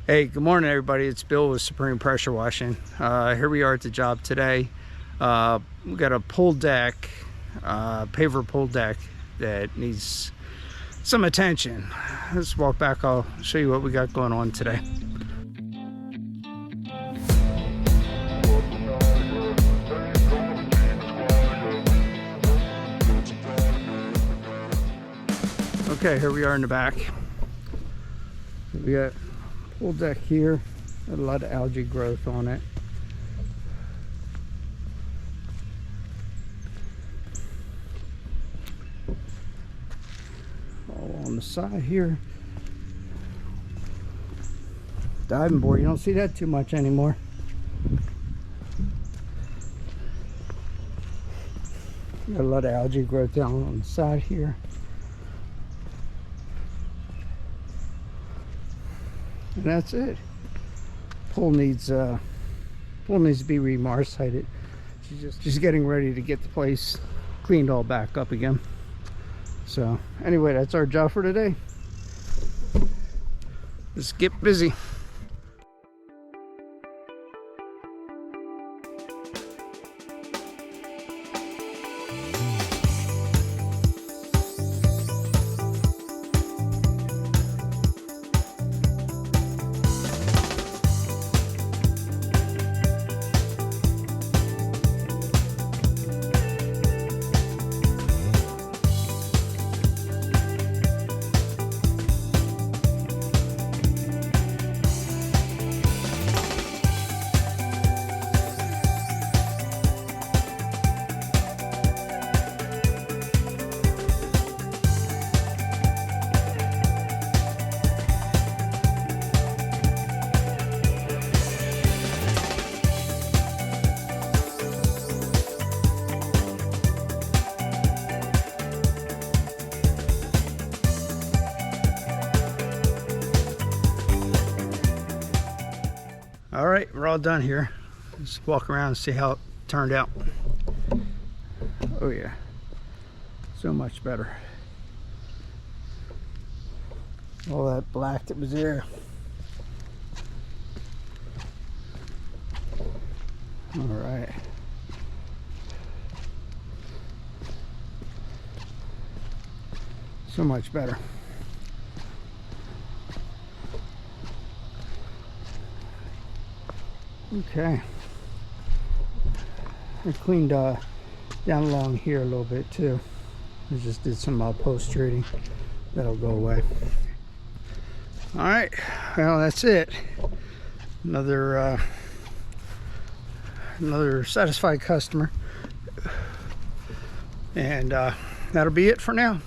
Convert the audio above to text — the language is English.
Hey, good morning everybody. It's Bill with Supreme Pressure Washing. Here we are at the job today. We got a pull deck, paver pull deck that needs some attention. Let's walk back. I'll show you what we got going on today. Okay, here we are in the back. We got pull deck here, a lot of algae growth on it. All on the side here. Diving board, you don't see that too much anymore. Got a lot of algae growth down on the side here. And that's it. Pole needs to be re-marcited. She's getting ready to get the place cleaned all back up again. So anyway, that's our job for today. Let's get busy. All right, we're all done here. Let's walk around and see how it turned out. Oh yeah, so much better. All that black that was there. All right. So much better. Okay, I cleaned down along here a little bit too. I just did some post treating. That'll go away. All right, well that's it. Another satisfied customer, and that'll be it for now.